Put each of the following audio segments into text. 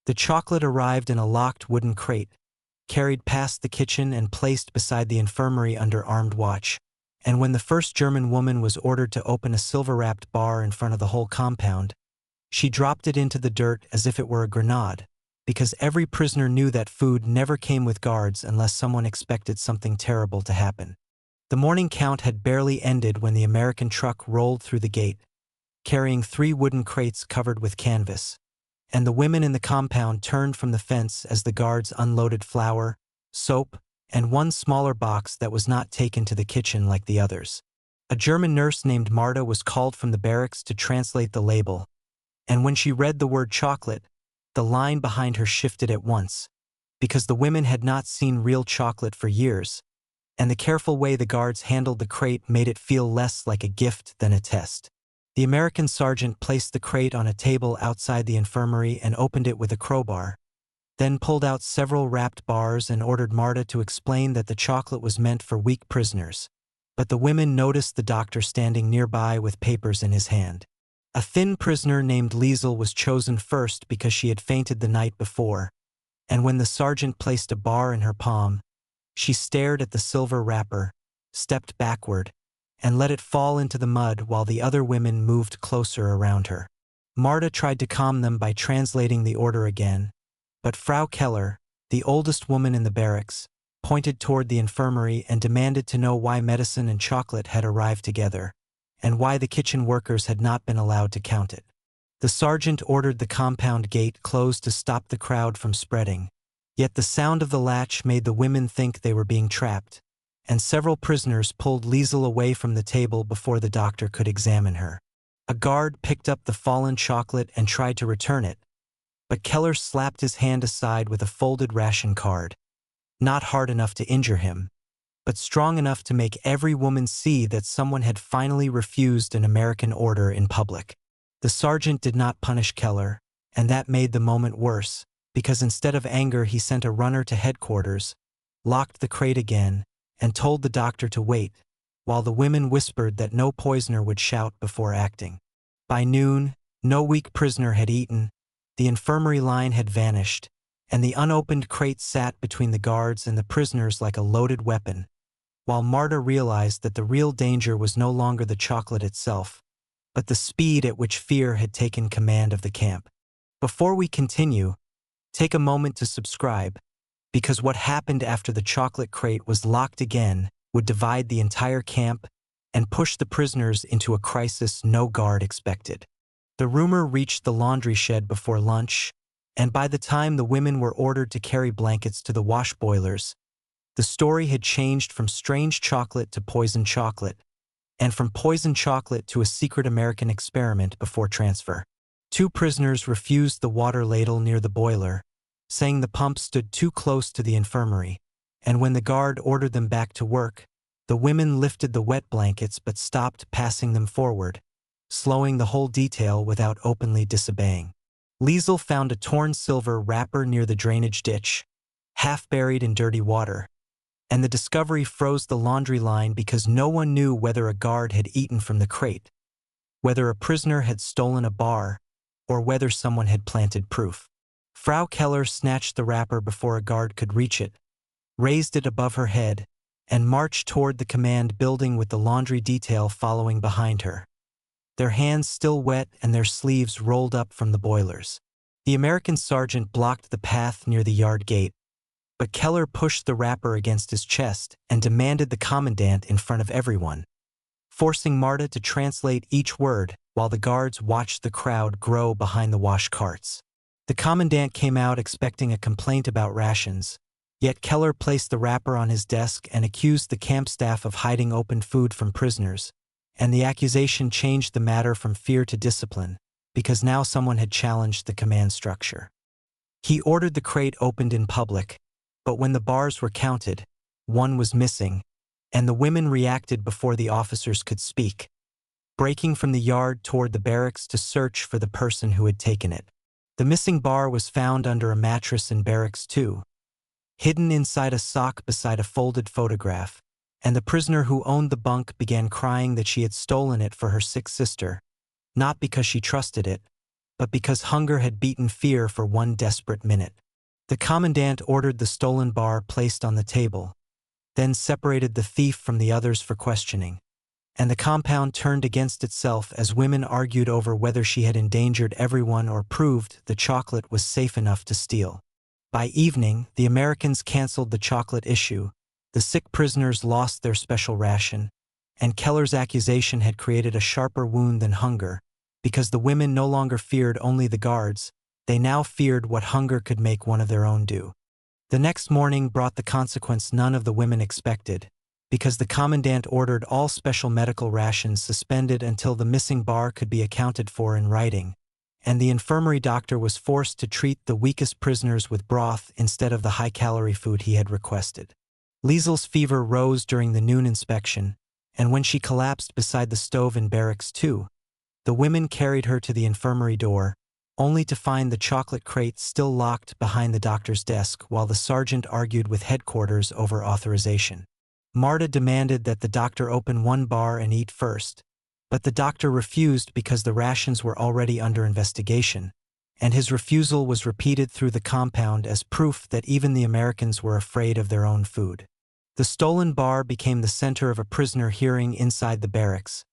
The chocolate arrived in a locked wooden crate, carried past the kitchen and placed beside the infirmary under armed watch. And when the first German woman was ordered to open a silver-wrapped bar in front of the whole compound, she dropped it into the dirt as if it were a grenade, because every prisoner knew that food never came with guards unless someone expected something terrible to happen. The morning count had barely ended when the American truck rolled through the gate, carrying 3 wooden crates covered with canvas, and the women in the compound turned from the fence as the guards unloaded flour, soap, and one smaller box that was not taken to the kitchen like the others. A German nurse named Marta was called from the barracks to translate the label, and when she read the word chocolate, the line behind her shifted at once, because the women had not seen real chocolate for years, and the careful way the guards handled the crate made it feel less like a gift than a test. The American sergeant placed the crate on a table outside the infirmary and opened it with a crowbar, then pulled out several wrapped bars and ordered Marta to explain that the chocolate was meant for weak prisoners. But the women noticed the doctor standing nearby with papers in his hand. A thin prisoner named Liesel was chosen first because she had fainted the night before, and when the sergeant placed a bar in her palm, she stared at the silver wrapper, stepped backward, and let it fall into the mud while the other women moved closer around her. Marta tried to calm them by translating the order again, but Frau Keller, the oldest woman in the barracks, pointed toward the infirmary and demanded to know why medicine and chocolate had arrived together, and why the kitchen workers had not been allowed to count it. The sergeant ordered the compound gate closed to stop the crowd from spreading, yet the sound of the latch made the women think they were being trapped, and several prisoners pulled Liesel away from the table before the doctor could examine her. A guard picked up the fallen chocolate and tried to return it, but Keller slapped his hand aside with a folded ration card, not hard enough to injure him, but strong enough to make every woman see that someone had finally refused an American order in public. The sergeant did not punish Keller, and that made the moment worse, because instead of anger he sent a runner to headquarters, locked the crate again, and told the doctor to wait, while the women whispered that no poisoner would shout before acting. By noon, no weak prisoner had eaten, the infirmary line had vanished, and the unopened crate sat between the guards and the prisoners like a loaded weapon, while Marta realized that the real danger was no longer the chocolate itself, but the speed at which fear had taken command of the camp. Before we continue, take a moment to subscribe, because what happened after the chocolate crate was locked again would divide the entire camp and push the prisoners into a crisis no guard expected. The rumor reached the laundry shed before lunch, and by the time the women were ordered to carry blankets to the wash boilers, the story had changed from strange chocolate to poison chocolate, and from poison chocolate to a secret American experiment before transfer. 2 prisoners refused the water ladle near the boiler, saying the pump stood too close to the infirmary, and when the guard ordered them back to work, the women lifted the wet blankets but stopped passing them forward, slowing the whole detail without openly disobeying. Liesel found a torn silver wrapper near the drainage ditch, half buried in dirty water, and the discovery froze the laundry line because no one knew whether a guard had eaten from the crate, whether a prisoner had stolen a bar, or whether someone had planted proof. Frau Keller snatched the wrapper before a guard could reach it, raised it above her head, and marched toward the command building with the laundry detail following behind her, their hands still wet and their sleeves rolled up from the boilers. The American sergeant blocked the path near the yard gate, but Keller pushed the wrapper against his chest and demanded the commandant in front of everyone, forcing Marta to translate each word while the guards watched the crowd grow behind the wash carts. The commandant came out expecting a complaint about rations, yet Keller placed the wrapper on his desk and accused the camp staff of hiding open food from prisoners, and the accusation changed the matter from fear to discipline, because now someone had challenged the command structure. He ordered the crate opened in public, but when the bars were counted, one was missing, and the women reacted before the officers could speak, breaking from the yard toward the barracks to search for the person who had taken it. The missing bar was found under a mattress in barracks 2, hidden inside a sock beside a folded photograph, and the prisoner who owned the bunk began crying that she had stolen it for her sick sister, not because she trusted it, but because hunger had beaten fear for one desperate minute. The commandant ordered the stolen bar placed on the table, then separated the thief from the others for questioning. And the compound turned against itself as women argued over whether she had endangered everyone or proved the chocolate was safe enough to steal. By evening, the Americans canceled the chocolate issue, the sick prisoners lost their special ration, and Keller's accusation had created a sharper wound than hunger, because the women no longer feared only the guards, they now feared what hunger could make one of their own do. The next morning brought the consequence none of the women expected, because the commandant ordered all special medical rations suspended until the missing bar could be accounted for in writing, and the infirmary doctor was forced to treat the weakest prisoners with broth instead of the high-calorie food he had requested. Liesel's fever rose during the noon inspection, and when she collapsed beside the stove in barracks too, the women carried her to the infirmary door, only to find the chocolate crate still locked behind the doctor's desk while the sergeant argued with headquarters over authorization. Marta demanded that the doctor open one bar and eat first, but the doctor refused because the rations were already under investigation, and his refusal was repeated through the compound as proof that even the Americans were afraid of their own food. The stolen bar became the center of a prisoner hearing inside the barracks,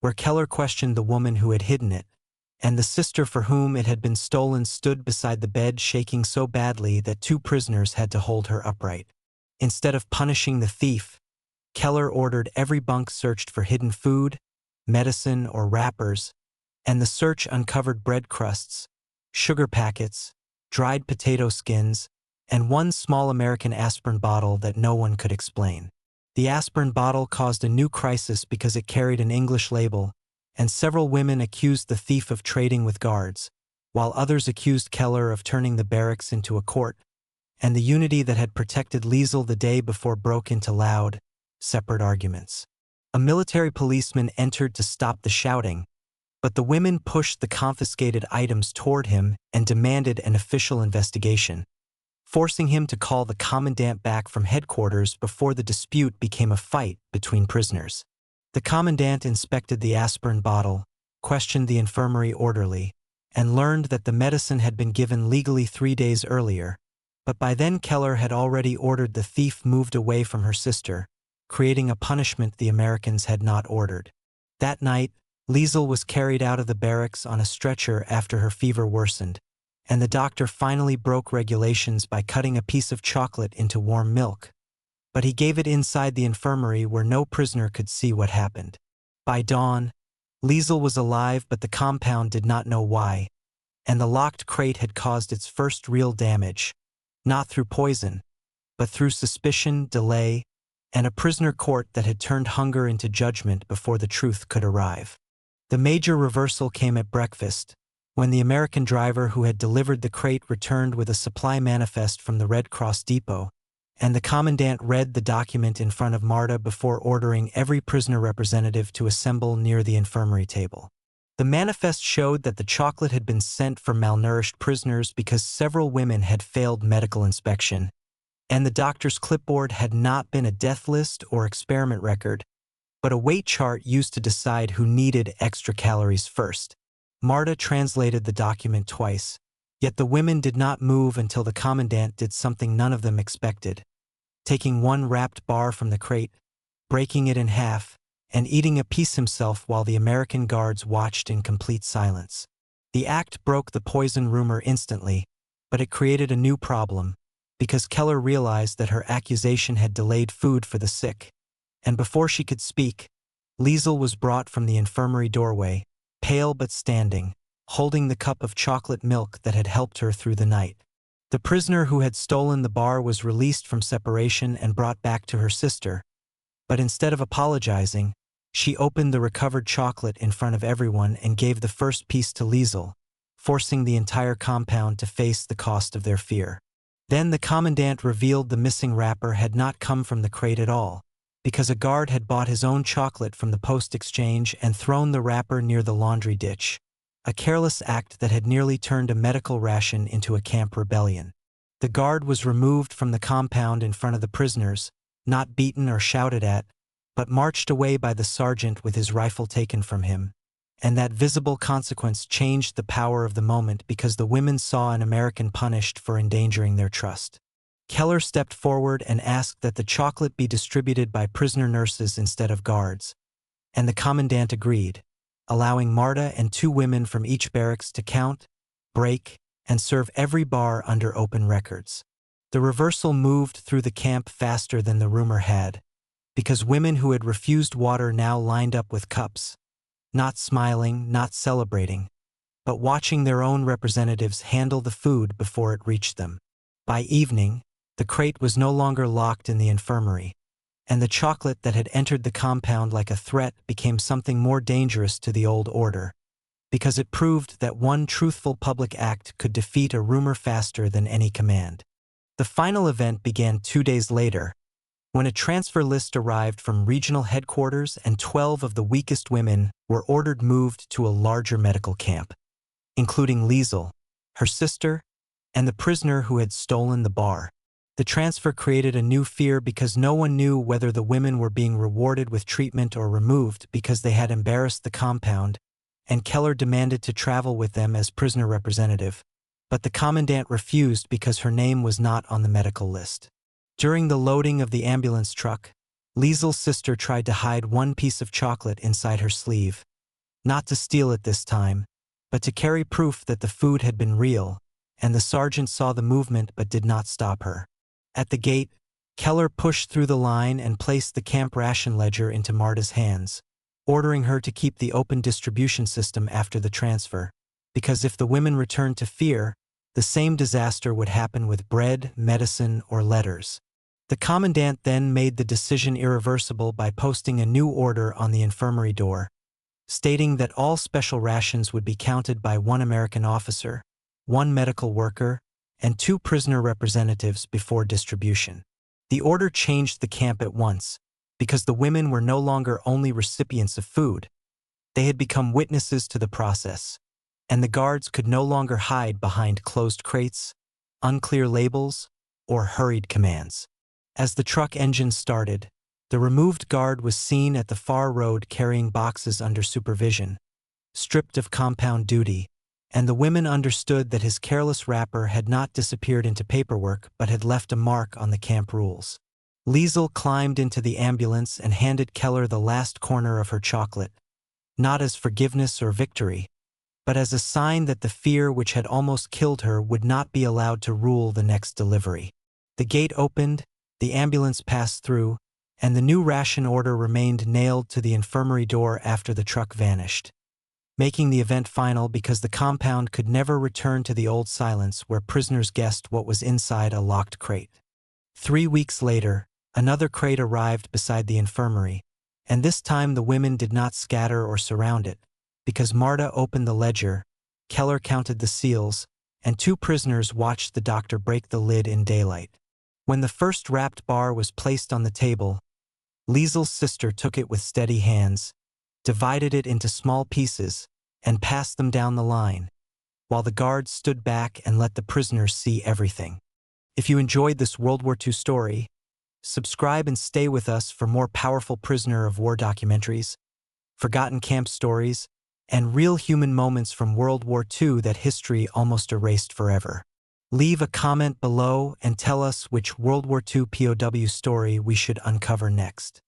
where Keller questioned the woman who had hidden it, and the sister for whom it had been stolen stood beside the bed shaking so badly that two prisoners had to hold her upright. Instead of punishing the thief, Keller ordered every bunk searched for hidden food, medicine, or wrappers, and the search uncovered bread crusts, sugar packets, dried potato skins, and one small American aspirin bottle that no one could explain. The aspirin bottle caused a new crisis because it carried an English label, and several women accused the thief of trading with guards, while others accused Keller of turning the barracks into a court, and the unity that had protected Liesel the day before broke into loud, separate arguments. A military policeman entered to stop the shouting, but the women pushed the confiscated items toward him and demanded an official investigation, forcing him to call the commandant back from headquarters before the dispute became a fight between prisoners. The commandant inspected the aspirin bottle, questioned the infirmary orderly, and learned that the medicine had been given legally 3 days earlier, but by then Keller had already ordered the thief moved away from her sister, creating a punishment the Americans had not ordered. That night, Liesel was carried out of the barracks on a stretcher after her fever worsened, and the doctor finally broke regulations by cutting a piece of chocolate into warm milk. But he gave it inside the infirmary where no prisoner could see what happened. By dawn, Liesel was alive, but the compound did not know why, and the locked crate had caused its first real damage, not through poison, but through suspicion, delay, and a prisoner court that had turned hunger into judgment before the truth could arrive. The major reversal came at breakfast, when the American driver who had delivered the crate returned with a supply manifest from the Red Cross depot, and the commandant read the document in front of Marta before ordering every prisoner representative to assemble near the infirmary table. The manifest showed that the chocolate had been sent for malnourished prisoners because several women had failed medical inspection, and the doctor's clipboard had not been a death list or experiment record, but a weight chart used to decide who needed extra calories first. Marta translated the document twice, yet the women did not move until the commandant did something none of them expected, taking one wrapped bar from the crate, breaking it in half, and eating a piece himself while the American guards watched in complete silence. The act broke the poison rumor instantly, but it created a new problem, because Keller realized that her accusation had delayed food for the sick, and before she could speak, Liesel was brought from the infirmary doorway, pale but standing, holding the cup of chocolate milk that had helped her through the night. The prisoner who had stolen the bar was released from separation and brought back to her sister, but instead of apologizing, she opened the recovered chocolate in front of everyone and gave the first piece to Liesel, forcing the entire compound to face the cost of their fear. Then the commandant revealed the missing wrapper had not come from the crate at all, because a guard had bought his own chocolate from the post exchange and thrown the wrapper near the laundry ditch, a careless act that had nearly turned a medical ration into a camp rebellion. The guard was removed from the compound in front of the prisoners, not beaten or shouted at, but marched away by the sergeant with his rifle taken from him, and that visible consequence changed the power of the moment because the women saw an American punished for endangering their trust. Keller stepped forward and asked that the chocolate be distributed by prisoner nurses instead of guards, and the commandant agreed, allowing Marta and 2 women from each barracks to count, break, and serve every bar under open records. The reversal moved through the camp faster than the rumor had, because women who had refused water now lined up with cups, not smiling, not celebrating, but watching their own representatives handle the food before it reached them. By evening, the crate was no longer locked in the infirmary, and the chocolate that had entered the compound like a threat became something more dangerous to the old order, because it proved that one truthful public act could defeat a rumor faster than any command. The final event began 2 days later, when a transfer list arrived from regional headquarters and 12 of the weakest women were ordered moved to a larger medical camp, including Liesel, her sister, and the prisoner who had stolen the bar. The transfer created a new fear because no one knew whether the women were being rewarded with treatment or removed because they had embarrassed the compound, and Keller demanded to travel with them as prisoner representative, but the commandant refused because her name was not on the medical list. During the loading of the ambulance truck, Liesel's sister tried to hide one piece of chocolate inside her sleeve, not to steal it this time, but to carry proof that the food had been real, and the sergeant saw the movement but did not stop her. At the gate, Keller pushed through the line and placed the camp ration ledger into Marta's hands, ordering her to keep the open distribution system after the transfer, because if the women returned to fear, the same disaster would happen with bread, medicine, or letters. The commandant then made the decision irreversible by posting a new order on the infirmary door, stating that all special rations would be counted by 1 American officer, 1 medical worker, and 2 prisoner representatives before distribution. The order changed the camp at once, because the women were no longer only recipients of food. They had become witnesses to the process, and the guards could no longer hide behind closed crates, unclear labels, or hurried commands. As the truck engine started, the removed guard was seen at the far road carrying boxes under supervision, stripped of compound duty, and the women understood that his careless wrapper had not disappeared into paperwork but had left a mark on the camp rules. Liesel climbed into the ambulance and handed Keller the last corner of her chocolate, not as forgiveness or victory, but as a sign that the fear which had almost killed her would not be allowed to rule the next delivery. The gate opened, the ambulance passed through, and the new ration order remained nailed to the infirmary door after the truck vanished, making the event final because the compound could never return to the old silence where prisoners guessed what was inside a locked crate. 3 weeks later, another crate arrived beside the infirmary, and this time the women did not scatter or surround it, because Marta opened the ledger, Keller counted the seals, and 2 prisoners watched the doctor break the lid in daylight. When the first wrapped bar was placed on the table, Liesel's sister took it with steady hands, divided it into small pieces, and passed them down the line, while the guards stood back and let the prisoners see everything. If you enjoyed this World War II story, subscribe and stay with us for more powerful prisoner of war documentaries, forgotten camp stories, and real human moments from World War II that history almost erased forever. Leave a comment below and tell us which World War II POW story we should uncover next.